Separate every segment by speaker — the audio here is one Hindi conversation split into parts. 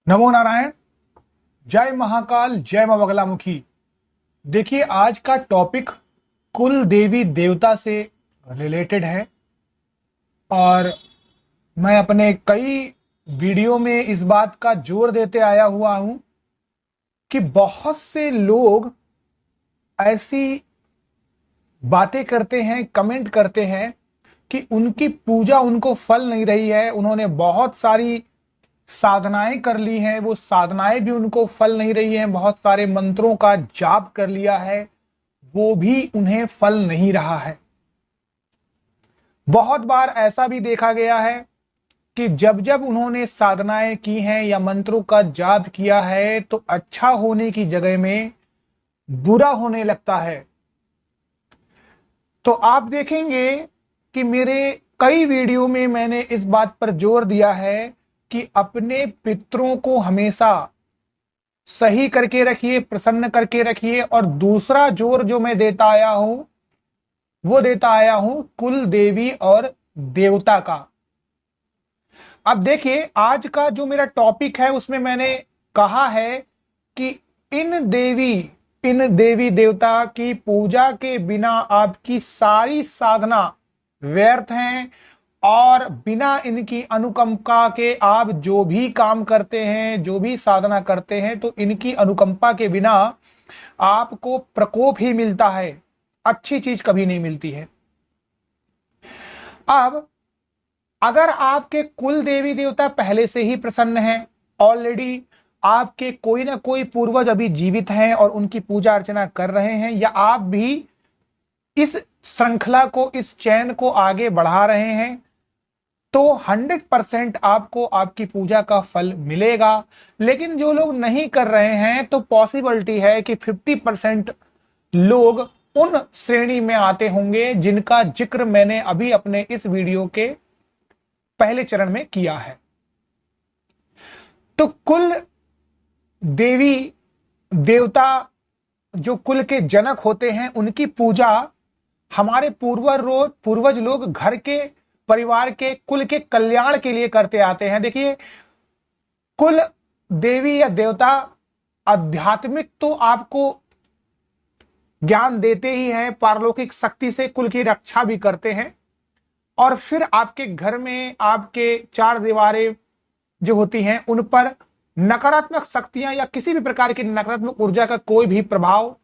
Speaker 1: नमो नारायण। जय महाकाल, जय मां बगलामुखी। देखिए, आज का टॉपिक कुल देवी देवता से रिलेटेड है और मैं अपने कई वीडियो में इस बात का जोर देते आया हुआ हूं कि बहुत से लोग ऐसी बातें करते हैं, कमेंट करते हैं कि उनकी पूजा उनको फल नहीं रही है। उन्होंने बहुत सारी साधनाएं कर ली हैं, वो साधनाएं भी उनको फल नहीं रही हैं। बहुत सारे मंत्रों का जाप कर लिया है, वो भी उन्हें फल नहीं रहा है। बहुत बार ऐसा भी देखा गया है कि जब जब उन्होंने साधनाएं की हैं या मंत्रों का जाप किया है तो अच्छा होने की जगह में बुरा होने लगता है। तो आप देखेंगे कि मेरे कई वीडियो में मैंने इस बात पर जोर दिया है कि अपने पितरों को हमेशा सही करके रखिए, प्रसन्न करके रखिए। और दूसरा जोर जो मैं देता आया हूं वो देता आया हूं कुल देवी और देवता का। अब देखिए, आज का जो मेरा टॉपिक है उसमें मैंने कहा है कि इन देवी देवता की पूजा के बिना आपकी सारी साधना व्यर्थ हैं और बिना इनकी अनुकंपा के आप जो भी काम करते हैं, जो भी साधना करते हैं, तो इनकी अनुकंपा के बिना आपको प्रकोप ही मिलता है, अच्छी चीज कभी नहीं मिलती है। अब अगर आपके कुल देवी देवता पहले से ही प्रसन्न हैं, ऑलरेडी आपके कोई ना कोई पूर्वज अभी जीवित हैं और उनकी पूजा अर्चना कर रहे हैं, या आप भी इस श्रृंखला को, इस चैन को आगे बढ़ा रहे हैं, तो 100% आपको आपकी पूजा का फल मिलेगा। लेकिन जो लोग नहीं कर रहे हैं तो पॉसिबिलिटी है कि 50% लोग उन श्रेणी में आते होंगे जिनका जिक्र मैंने अभी अपने इस वीडियो के पहले चरण में किया है। तो कुल देवी देवता जो कुल के जनक होते हैं, उनकी पूजा हमारे पूर्वज लोग घर के, परिवार के, कुल के कल्याण के लिए करते आते हैं। देखिए, कुल देवी या देवता आध्यात्मिक तो आपको ज्ञान देते ही हैं, पारलौकिक शक्ति से कुल की रक्षा भी करते हैं। और फिर आपके घर में आपके चार दीवारें जो होती हैं उन पर नकारात्मक शक्तियां या किसी भी प्रकार की नकारात्मक ऊर्जा का कोई भी प्रभाव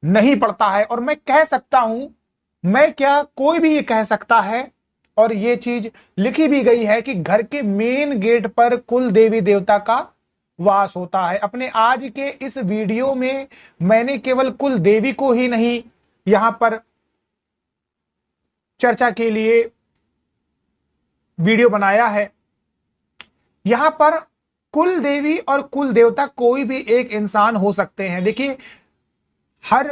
Speaker 1: नहीं पड़ता है। और मैं कह सकता हूं, मैं क्या, कोई भी ये कह सकता है, और ये चीज लिखी भी गई है कि घर के मेन गेट पर कुल देवी देवता का वास होता है। अपने आज के इस वीडियो में मैंने केवल कुल देवी को ही नहीं यहां पर चर्चा के लिए वीडियो बनाया है। यहां पर कुल देवी और कुल देवता कोई भी एक इंसान हो सकते हैं। देखिए, हर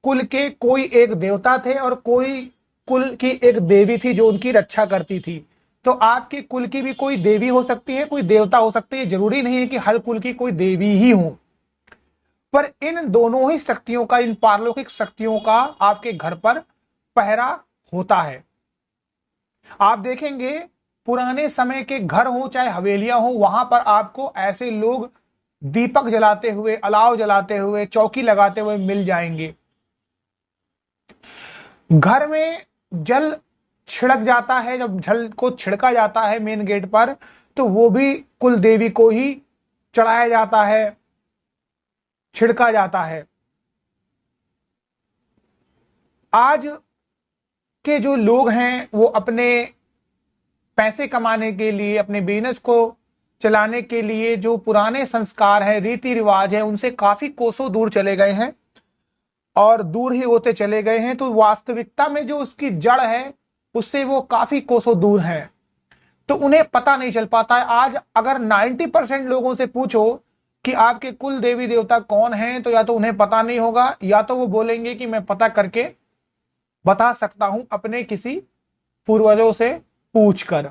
Speaker 1: कुल के कोई एक देवता थे और कोई कुल की एक देवी थी जो उनकी रक्षा करती थी। तो आपके कुल की भी कोई देवी हो सकती है, कोई देवता हो सकती है। जरूरी नहीं है कि हर कुल की कोई देवी ही हो, पर इन दोनों ही शक्तियों का, इन पारलौकिक शक्तियों का आपके घर पर पहरा होता है। आप देखेंगे, पुराने समय के घर हो चाहे हवेलियां हो, वहां पर आपको ऐसे लोग दीपक जलाते हुए, अलाव जलाते हुए, चौकी लगाते हुए मिल जाएंगे। घर में जल छिड़क जाता है, जब जल को छिड़का जाता है मेन गेट पर, तो वो भी कुल देवी को ही चढ़ाया जाता है, छिड़का जाता है। आज के जो लोग हैं वो अपने पैसे कमाने के लिए, अपने बिजनेस को चलाने के लिए जो पुराने संस्कार है, रीति रिवाज है, उनसे काफी कोसों दूर चले गए हैं और दूर ही होते चले गए हैं। तो वास्तविकता में जो उसकी जड़ है उससे वो काफी कोसों दूर है, तो उन्हें पता नहीं चल पाता है। आज अगर 90% लोगों से पूछो कि आपके कुल देवी देवता कौन हैं, तो या तो उन्हें पता नहीं होगा, या तो वो बोलेंगे कि मैं पता करके बता सकता हूं अपने किसी पूर्वजों से पूछकर।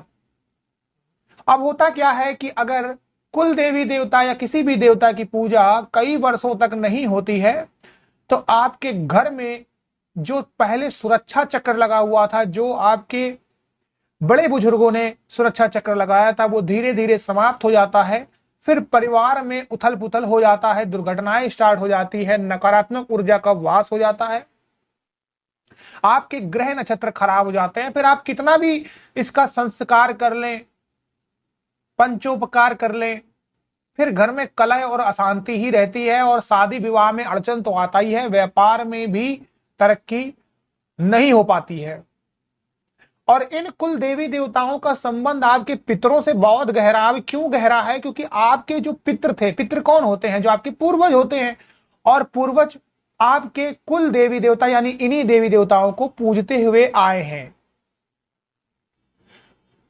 Speaker 1: अब होता क्या है कि अगर कुल देवी देवता या किसी भी देवता की पूजा कई वर्षों तक नहीं होती है, तो आपके घर में जो पहले सुरक्षा चक्र लगा हुआ था, जो आपके बड़े बुजुर्गों ने सुरक्षा चक्र लगाया था, वो धीरे धीरे समाप्त हो जाता है। फिर परिवार में उथल पुथल हो जाता है, दुर्घटनाएं स्टार्ट हो जाती है, नकारात्मक ऊर्जा का वास हो जाता है, आपके ग्रह नक्षत्र खराब हो जाते हैं। फिर आप कितना भी इसका संस्कार कर लें, पंचोपकार कर लें, फिर घर में कलह और अशांति ही रहती है और शादी विवाह में अड़चन तो आता ही है, व्यापार में भी तरक्की नहीं हो पाती है। और इन कुल देवी देवताओं का संबंध आपके पितरों से बहुत गहरा है। क्यों गहरा है? क्योंकि आपके जो पितृ थे, पितृ कौन होते हैं? जो आपके पूर्वज होते हैं, और पूर्वज आपके कुल देवी देवता यानी इन्हीं देवी देवताओं को पूजते हुए आए हैं।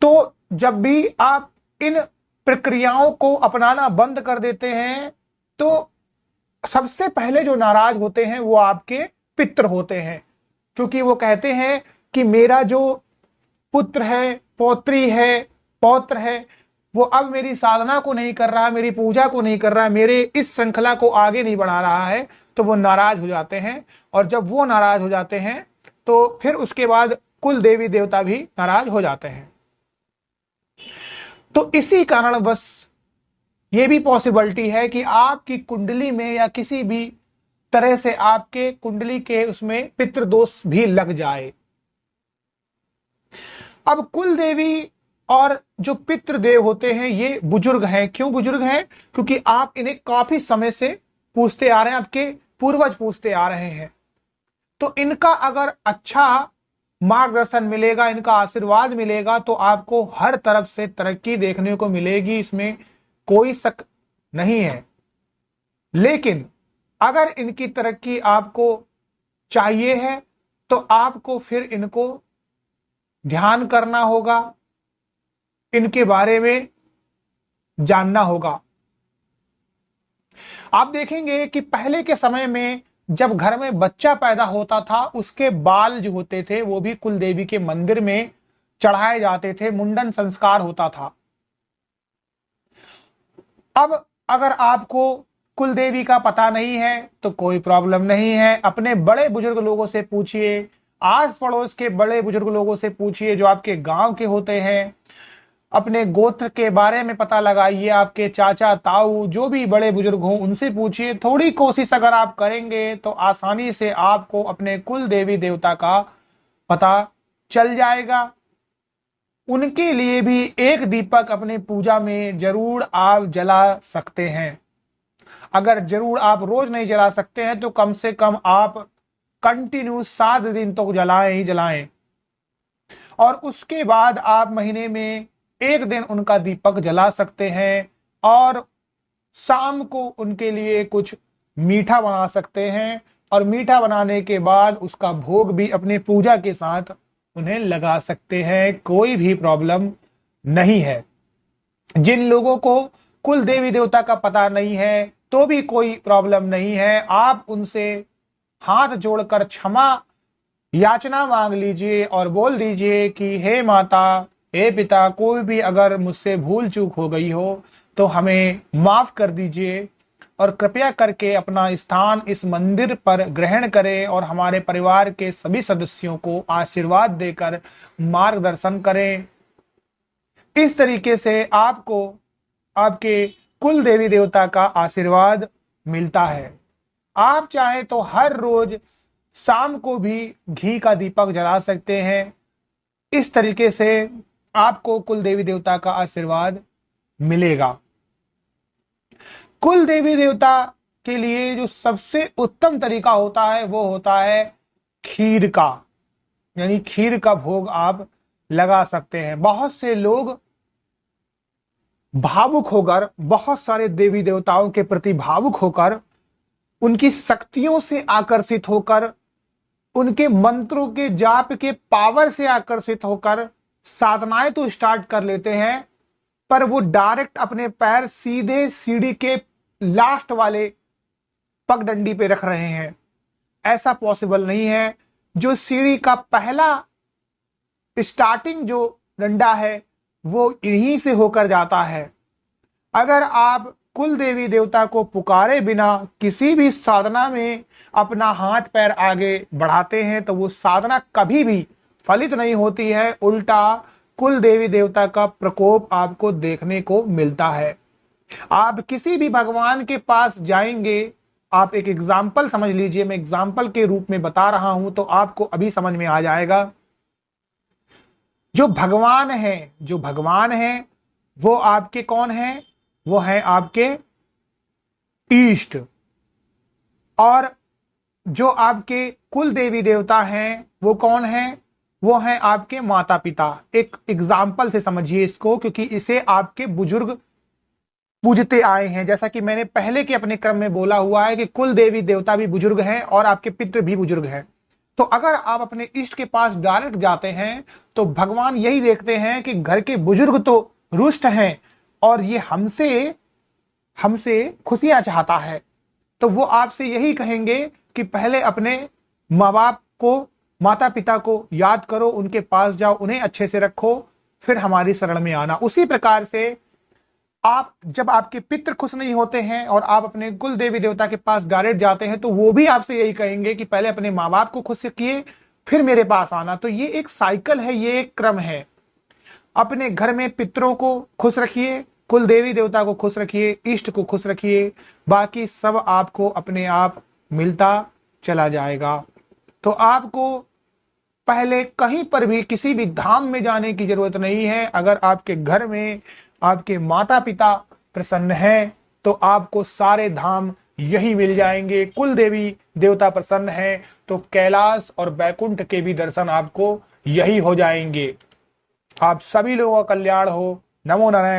Speaker 1: तो जब भी आप इन प्रक्रियाओं को अपनाना बंद कर देते हैं तो सबसे पहले जो नाराज होते हैं वो आपके पितृ होते हैं, क्योंकि वो कहते हैं कि मेरा जो पुत्र है, पौत्री है, पौत्र है, वो अब मेरी साधना को नहीं कर रहा, मेरी पूजा को नहीं कर रहा, मेरे इस श्रृंखला को आगे नहीं बढ़ा रहा है, तो वो नाराज हो जाते हैं। और जब वो नाराज हो जाते हैं तो फिर उसके बाद कुल देवी देवता भी नाराज हो जाते हैं। तो इसी कारणवश ये भी पॉसिबिलिटी है कि आपकी कुंडली में या किसी भी तरह से आपके कुंडली के उसमें पितृदोष भी लग जाए। अब कुल देवी और जो पितृदेव होते हैं ये बुजुर्ग हैं। क्यों बुजुर्ग हैं? क्योंकि आप इन्हें काफी समय से पूछते आ रहे हैं, आपके पूर्वज पूछते आ रहे हैं। तो इनका अगर अच्छा मार्गदर्शन मिलेगा, इनका आशीर्वाद मिलेगा, तो आपको हर तरफ से तरक्की देखने को मिलेगी, इसमें कोई शक नहीं है। लेकिन अगर इनकी तरक्की आपको चाहिए है तो आपको फिर इनको ध्यान करना होगा, इनके बारे में जानना होगा। आप देखेंगे कि पहले के समय में जब घर में बच्चा पैदा होता था, उसके बाल जो होते थे वो भी कुल देवी के मंदिर में चढ़ाए जाते थे, मुंडन संस्कार होता था। अब अगर आपको कुल देवी का पता नहीं है तो कोई प्रॉब्लम नहीं है, अपने बड़े बुजुर्ग लोगों से पूछिए, आस पड़ोस के बड़े बुजुर्ग लोगों से पूछिए जो आपके गांव के होते हैं, अपने गोत्र के बारे में पता लगाइए, आपके चाचा ताऊ जो भी बड़े बुजुर्ग हों उनसे पूछिए। थोड़ी कोशिश अगर आप करेंगे तो आसानी से आपको अपने कुल देवी देवता का पता चल जाएगा। उनके लिए भी एक दीपक अपने पूजा में जरूर आप जला सकते हैं। अगर जरूर आप रोज नहीं जला सकते हैं तो कम से कम आप कंटिन्यू 7 दिन तो जलाएं ही जलाएं, और उसके बाद आप महीने में एक दिन उनका दीपक जला सकते हैं और शाम को उनके लिए कुछ मीठा बना सकते हैं, और मीठा बनाने के बाद उसका भोग भी अपने पूजा के साथ उन्हें लगा सकते हैं। कोई भी प्रॉब्लम नहीं है। जिन लोगों को कुल देवी देवता का पता नहीं है तो भी कोई प्रॉब्लम नहीं है, आप उनसे हाथ जोड़कर क्षमा याचना मांग लीजिए और बोल दीजिए कि हे माता, हे पिता, कोई भी अगर मुझसे भूल चूक हो गई हो तो हमें माफ कर दीजिए, और कृपया करके अपना स्थान इस मंदिर पर ग्रहण करें और हमारे परिवार के सभी सदस्यों को आशीर्वाद देकर मार्गदर्शन करें। इस तरीके से आपको आपके कुल देवी देवता का आशीर्वाद मिलता है। आप चाहे तो हर रोज शाम को भी घी का दीपक जला सकते हैं। इस तरीके से आपको कुल देवी देवता का आशीर्वाद मिलेगा। कुल देवी देवता के लिए जो सबसे उत्तम तरीका होता है वो होता है खीर का, यानी खीर का भोग आप लगा सकते हैं। बहुत से लोग भावुक होकर, बहुत सारे देवी देवताओं के प्रति भावुक होकर, उनकी शक्तियों से आकर्षित होकर, उनके मंत्रों के जाप के पावर से आकर्षित होकर साधनाएं तो स्टार्ट कर लेते हैं, पर वो डायरेक्ट अपने पैर सीधे सीढ़ी के लास्ट वाले पगडंडी पे रख रहे हैं। ऐसा पॉसिबल नहीं है। जो सीढ़ी का पहला स्टार्टिंग जो डंडा है वो इन्हीं से होकर जाता है। अगर आप कुल देवी देवता को पुकारे बिना किसी भी साधना में अपना हाथ पैर आगे बढ़ाते हैं तो वो साधना कभी भी फलित नहीं होती है, उल्टा कुल देवी देवता का प्रकोप आपको देखने को मिलता है। आप किसी भी भगवान के पास जाएंगे, आप एक एग्जाम्पल समझ लीजिए, मैं एग्जाम्पल के रूप में बता रहा हूं तो आपको अभी समझ में आ जाएगा। जो भगवान है वो आपके कौन है? वो है आपके ईष्ट। और जो आपके कुल देवी देवता हैं वो कौन है? वो है आपके माता पिता। एक एग्जाम्पल से समझिए इसको, क्योंकि इसे आपके बुजुर्ग पूजते आए हैं। जैसा कि मैंने पहले के अपने क्रम में बोला हुआ है कि कुल देवी देवता भी बुजुर्ग हैं और आपके पितृ भी बुजुर्ग हैं। तो अगर आप अपने इष्ट के पास डायरेक्ट जाते हैं तो भगवान यही देखते हैं कि घर के बुजुर्ग तो रुष्ट हैं और ये हमसे हमसे खुशियां चाहता है, तो वो आपसे यही कहेंगे कि पहले अपने माँ बाप को, माता पिता को याद करो, उनके पास जाओ, उन्हें अच्छे से रखो, फिर हमारी शरण में आना। उसी प्रकार से आप, जब आपके पितृ खुश नहीं होते हैं और आप अपने कुल देवी देवता के पास डायरेक्ट जाते हैं तो वो भी आपसे यही कहेंगे कि पहले अपने माँ बाप को खुश किए फिर मेरे पास आना। तो ये एक साइकिल है, ये एक क्रम है। अपने घर में पितरों को खुश रखिए, कुल देवी देवता को खुश रखिए, इष्ट को खुश रखिए, बाकी सब आपको अपने आप मिलता चला जाएगा। तो आपको पहले कहीं पर भी किसी भी धाम में जाने की जरूरत नहीं है। अगर आपके घर में आपके माता पिता प्रसन्न हैं तो आपको सारे धाम यही मिल जाएंगे। कुल देवी देवता प्रसन्न हैं तो कैलाश और बैकुंठ के भी दर्शन आपको यही हो जाएंगे। आप सभी लोगों का कल्याण हो। नमो नारायण।